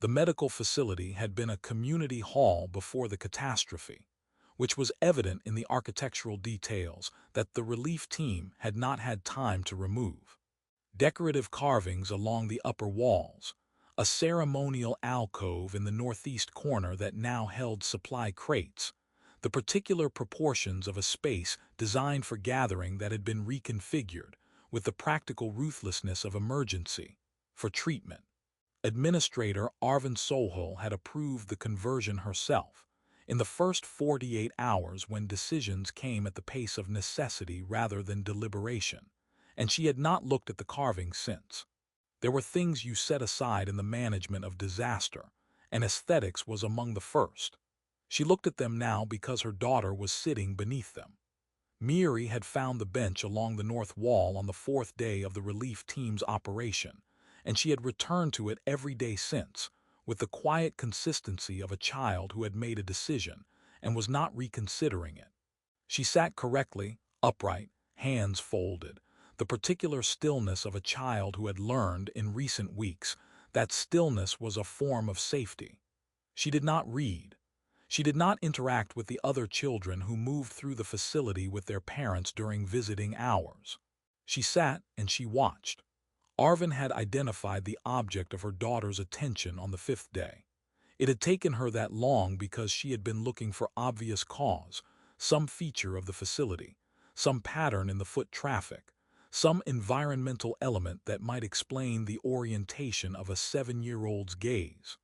The medical facility had been a community hall before the catastrophe, which was evident in the architectural details that the relief team had not had time to remove. Decorative carvings along the upper walls, a ceremonial alcove in the northeast corner that now held supply crates, the particular proportions of a space designed for gathering that had been reconfigured with the practical ruthlessness of emergency for treatment. Administrator Arvin Sohul had approved the conversion herself in the first 48 hours when decisions came at the pace of necessity rather than deliberation, and she had not looked at the carving since. There were things you set aside in the management of disaster, and aesthetics was among the first. She looked at them now because her daughter was sitting beneath them. Miri had found the bench along the north wall on the fourth day of the relief team's operation, and she had returned to it every day since, with the quiet consistency of a child who had made a decision and was not reconsidering it. She sat correctly, upright, hands folded, the particular stillness of a child who had learned in recent weeks that stillness was a form of safety. She did not read. She did not interact with the other children who moved through the facility with their parents during visiting hours. She sat and she watched. Arvin had identified the object of her daughter's attention on the fifth day. It had taken her that long because she had been looking for obvious cause, some feature of the facility, some pattern in the foot traffic, some environmental element that might explain the orientation of a 7-year-old's gaze.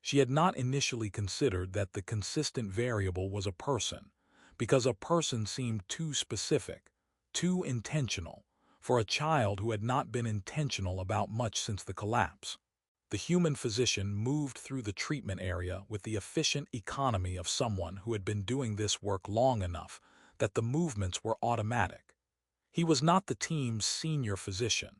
She had not initially considered that the consistent variable was a person, because a person seemed too specific, too intentional, for a child who had not been intentional about much since the collapse. The human physician moved through the treatment area with the efficient economy of someone who had been doing this work long enough that the movements were automatic. He was not the team's senior physician.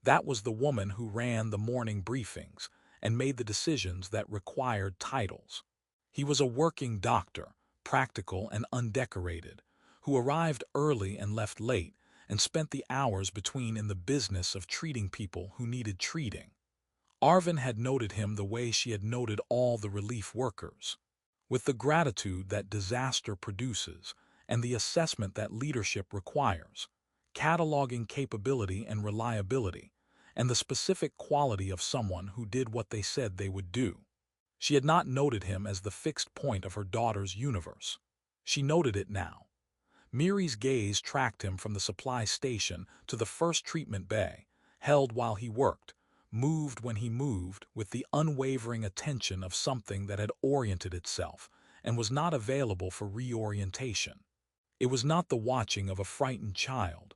That was the woman who ran the morning briefings and made the decisions that required titles. He was a working doctor, practical and undecorated, who arrived early and left late and spent the hours between in the business of treating people who needed treating. Arvin had noted him the way she had noted all the relief workers, with the gratitude that disaster produces and the assessment that leadership requires, cataloging capability and reliability, and the specific quality of someone who did what they said they would do. She had not noted him as the fixed point of her daughter's universe. She noted it now. Miri's gaze tracked him from the supply station to the first treatment bay, held while he worked, moved when he moved with the unwavering attention of something that had oriented itself and was not available for reorientation. It was not the watching of a frightened child.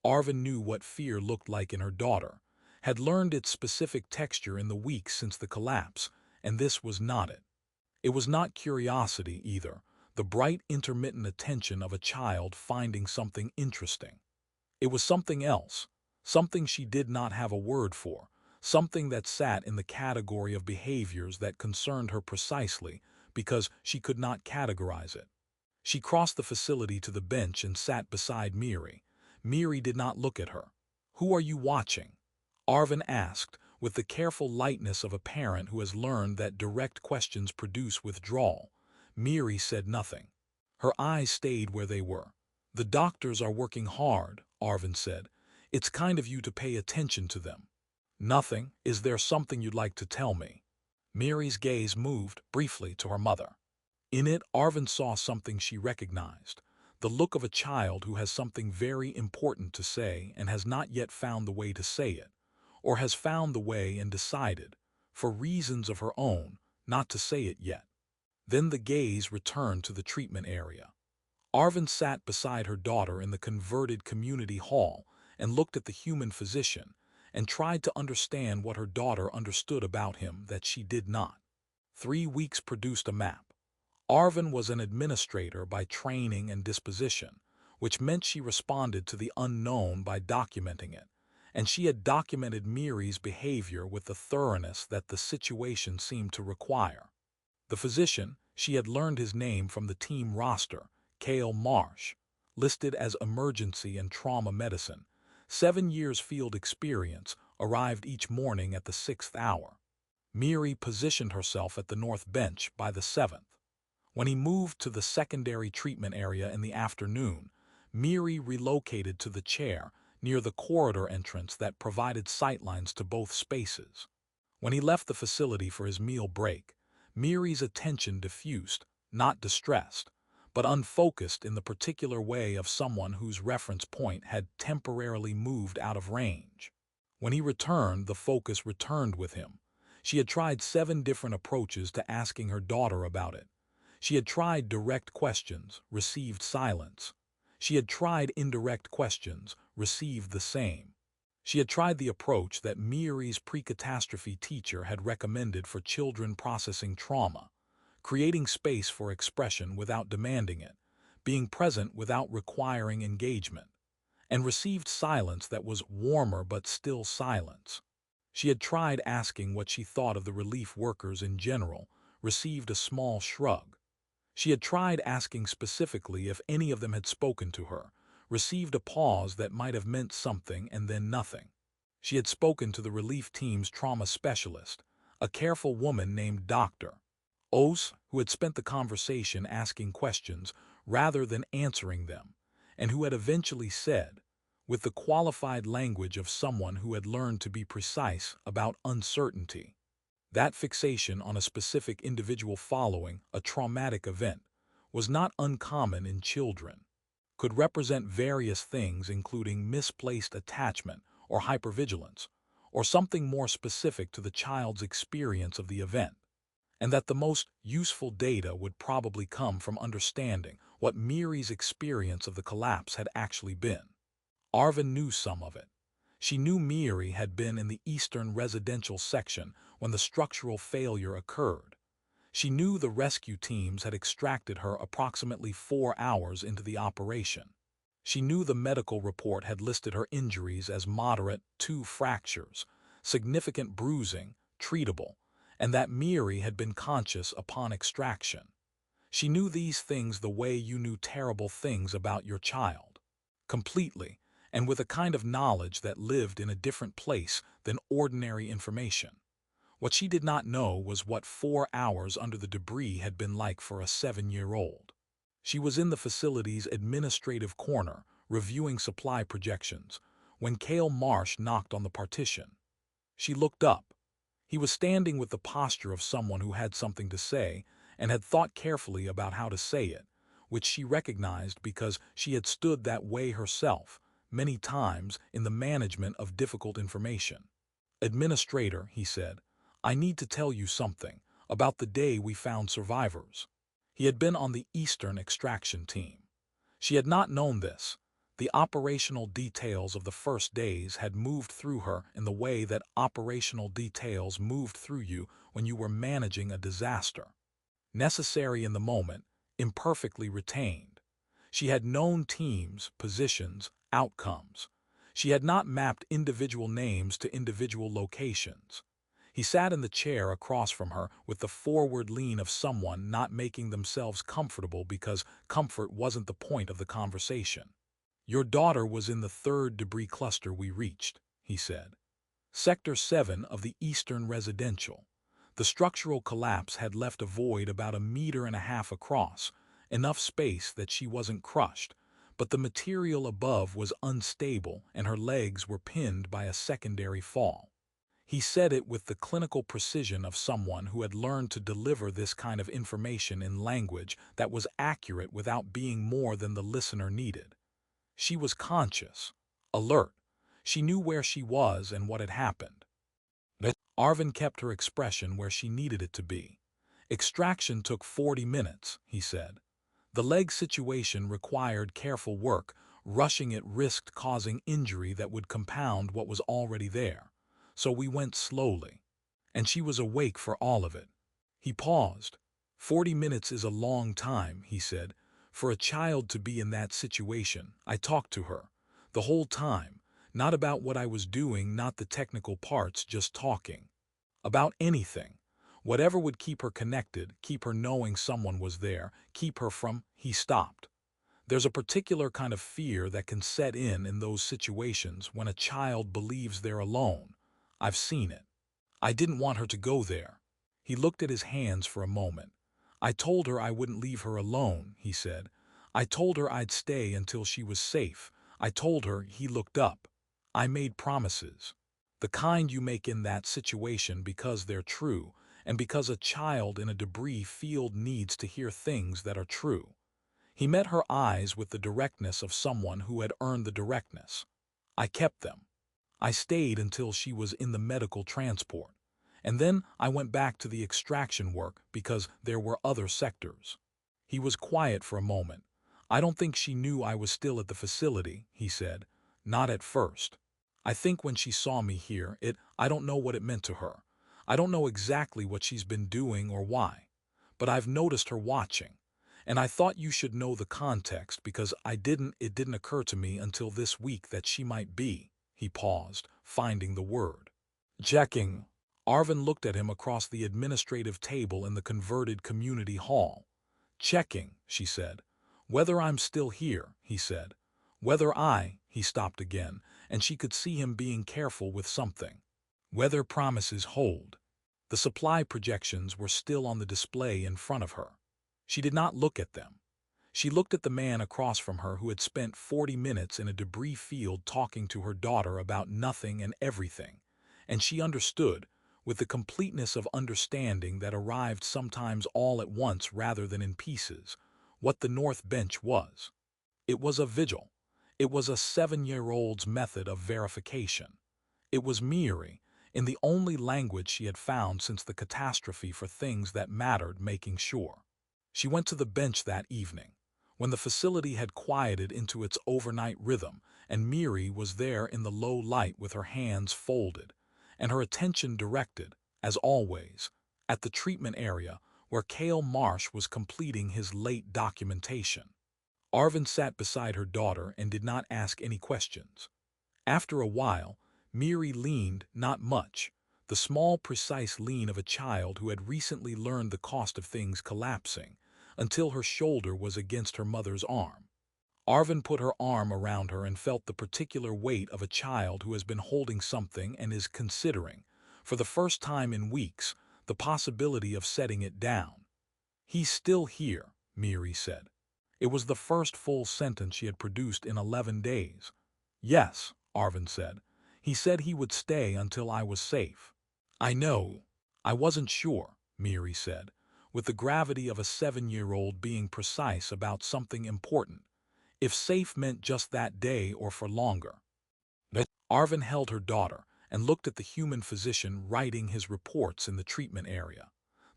Arvin knew what fear looked like in her daughter, had learned its specific texture in the weeks since the collapse, and this was not it. It was not curiosity either, the bright intermittent attention of a child finding something interesting. It was something else, something she did not have a word for, something that sat in the category of behaviors that concerned her precisely because she could not categorize it. She crossed the facility to the bench and sat beside Miri. Miri did not look at her. "Who are you watching?" Arvin asked, with the careful lightness of a parent who has learned that direct questions produce withdrawal. Miri said nothing. Her eyes stayed where they were. "The doctors are working hard," Arvin said. "It's kind of you to pay attention to them." "Nothing. Is there something you'd like to tell me?" Miri's gaze moved, briefly, to her mother. In it, Arvin saw something she recognized, the look of a child who has something very important to say and has not yet found the way to say it, or has found the way and decided, for reasons of her own, not to say it yet. Then the gaze returned to the treatment area. Arvin sat beside her daughter in the converted community hall and looked at the human physician and tried to understand what her daughter understood about him that she did not. 3 weeks produced a map. Arvin was an administrator by training and disposition, which meant she responded to the unknown by documenting it, and she had documented Miri's behavior with the thoroughness that the situation seemed to require. The physician, she had learned his name from the team roster, Cale Marsh, listed as emergency and trauma medicine, 7 years field experience, arrived each morning at the 6th hour. Miri positioned herself at the north bench by the 7th. When he moved to the secondary treatment area in the afternoon, Miri relocated to the chair near the corridor entrance that provided sightlines to both spaces. When he left the facility for his meal break, Miri's attention diffused, not distressed, but unfocused in the particular way of someone whose reference point had temporarily moved out of range. When he returned, the focus returned with him. She had tried 7 different approaches to asking her daughter about it. She had tried direct questions, received silence. She had tried indirect questions, received the same. She had tried the approach that Miri's pre-catastrophe teacher had recommended for children processing trauma, creating space for expression without demanding it, being present without requiring engagement, and received silence that was warmer but still silence. She had tried asking what she thought of the relief workers in general, received a small shrug. She had tried asking specifically if any of them had spoken to her, received a pause that might have meant something and then nothing. She had spoken to the relief team's trauma specialist, a careful woman named Dr. Ose, who had spent the conversation asking questions rather than answering them, and who had eventually said, with the qualified language of someone who had learned to be precise about uncertainty, that fixation on a specific individual following a traumatic event was not uncommon in children, could represent various things including misplaced attachment or hypervigilance, or something more specific to the child's experience of the event, and that the most useful data would probably come from understanding what Miri's experience of the collapse had actually been. Arvin knew some of it. She knew Miri had been in the eastern residential section when the structural failure occurred. She knew the rescue teams had extracted her approximately 4 hours into the operation. She knew the medical report had listed her injuries as moderate, 2 fractures, significant bruising, treatable, and that Miri had been conscious upon extraction. She knew these things the way you knew terrible things about your child. Completely, and with a kind of knowledge that lived in a different place than ordinary information. What she did not know was what 4 hours under the debris had been like for a 7-year-old. She was in the facility's administrative corner, reviewing supply projections, when Cale Marsh knocked on the partition. She looked up. He was standing with the posture of someone who had something to say and had thought carefully about how to say it, which she recognized because she had stood that way herself many times in the management of difficult information. "Administrator," he said, "I need to tell you something about the day we found survivors." He had been on the Eastern extraction team. She had not known this. The operational details of the first days had moved through her in the way that operational details moved through you when you were managing a disaster. Necessary in the moment, imperfectly retained. She had known teams, positions, outcomes. She had not mapped individual names to individual locations. He sat in the chair across from her with the forward lean of someone not making themselves comfortable because comfort wasn't the point of the conversation. "Your daughter was in the 3rd debris cluster we reached," he said. "Sector 7 of the Eastern Residential. The structural collapse had left a void about 1.5 meters across, enough space that she wasn't crushed, but the material above was unstable and her legs were pinned by a secondary fall." He said it with the clinical precision of someone who had learned to deliver this kind of information in language that was accurate without being more than the listener needed. She was conscious, alert. She knew where she was and what had happened. Arvin kept her expression where she needed it to be. "Extraction took 40 minutes, he said. "The leg situation required careful work. Rushing it risked causing injury that would compound what was already there. So we went slowly. And she was awake for all of it." He paused. 40 minutes is a long time," he said. "For a child to be in that situation. I talked to her. The whole time. Not about what I was doing, not the technical parts, just talking. About anything. Whatever would keep her connected, keep her knowing someone was there, keep her from—" He stopped. "There's a particular kind of fear that can set in those situations when a child believes they're alone. I've seen it. I didn't want her to go there. He looked at his hands for a moment. I told her I wouldn't leave her alone, he said. I told her I'd stay until she was safe. I told her. He looked up. I made promises. The kind you make in that situation because they're true, and because a child in a debris field needs to hear things that are true. He met her eyes with the directness of someone who had earned the directness. I kept them. I stayed until she was in the medical transport. And then I went back to the extraction work because there were other sectors. He was quiet for a moment. I don't think she knew I was still at the facility, he said. Not at first. I think when she saw me here, I don't know what it meant to her. I don't know exactly what she's been doing or why. But I've noticed her watching. And I thought you should know the context because it didn't occur to me until this week that she might be. He paused, finding the word. Checking. Arvin looked at him across the administrative table in the converted community hall. Checking, she said. Whether I'm still here, he said. He stopped again, and she could see him being careful with something. Whether promises hold. The supply projections were still on the display in front of her. She did not look at them. She looked at the man across from her who had spent 40 minutes in a debris field talking to her daughter about nothing and everything, and she understood, with the completeness of understanding that arrived sometimes all at once rather than in pieces, what the North Bench was. It was a vigil. It was a 7-year-old's method of verification. It was Miri, in the only language she had found since the catastrophe for things that mattered, making sure. She went to the bench that evening, when the facility had quieted into its overnight rhythm, and Miri was there in the low light with her hands folded, and her attention directed, as always, at the treatment area where Cale Marsh was completing his late documentation. Arvin sat beside her daughter and did not ask any questions. After a while, Miri leaned, not much, the small, precise lean of a child who had recently learned the cost of things collapsing, until her shoulder was against her mother's arm. Arvin put her arm around her and felt the particular weight of a child who has been holding something and is considering, for the first time in weeks, the possibility of setting it down. He's still here, Miri said. It was the first full sentence she had produced in 11 days. Yes, Arvin said. He said he would stay until I was safe. I know. I wasn't sure, Miri said, with the gravity of a 7-year-old being precise about something important, if safe meant just that day or for longer. Arvin held her daughter and looked at the human physician writing his reports in the treatment area,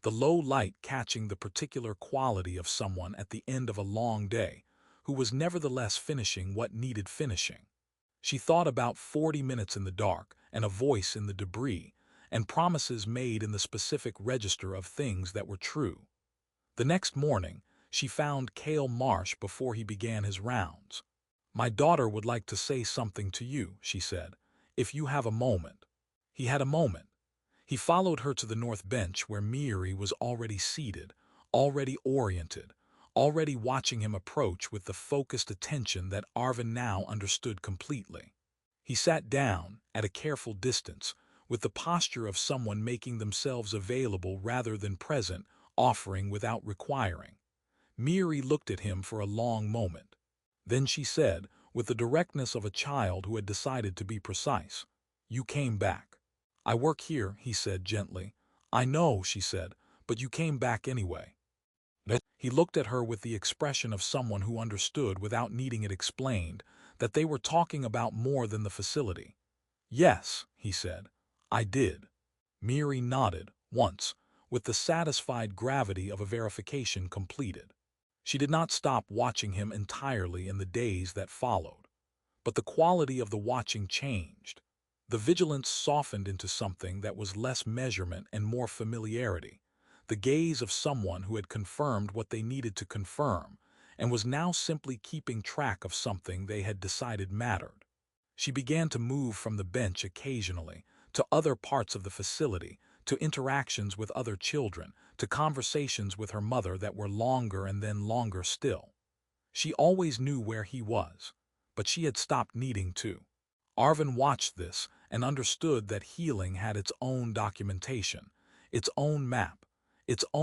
the low light catching the particular quality of someone at the end of a long day, who was nevertheless finishing what needed finishing. She thought about 40 minutes in the dark and a voice in the debris, and promises made in the specific register of things that were true. The next morning, she found Cale Marsh before he began his rounds. My daughter would like to say something to you, she said, if you have a moment. He had a moment. He followed her to the North Bench where Miri was already seated, already oriented, already watching him approach with the focused attention that Arvin now understood completely. He sat down, at a careful distance, with the posture of someone making themselves available rather than present, offering without requiring. Miri looked at him for a long moment. Then she said, with the directness of a child who had decided to be precise, "You came back." "I work here," he said gently. "I know," she said, "but you came back anyway." He looked at her with the expression of someone who understood without needing it explained that they were talking about more than the facility. "Yes," he said, "I did." Miri nodded, once, with the satisfied gravity of a verification completed. She did not stop watching him entirely in the days that followed. But the quality of the watching changed. The vigilance softened into something that was less measurement and more familiarity, the gaze of someone who had confirmed what they needed to confirm and was now simply keeping track of something they had decided mattered. She began to move from the bench occasionally, to other parts of the facility, to interactions with other children, to conversations with her mother that were longer and then longer still. She always knew where he was, but she had stopped needing to. Arvin watched this and understood that healing had its own documentation, its own map, its own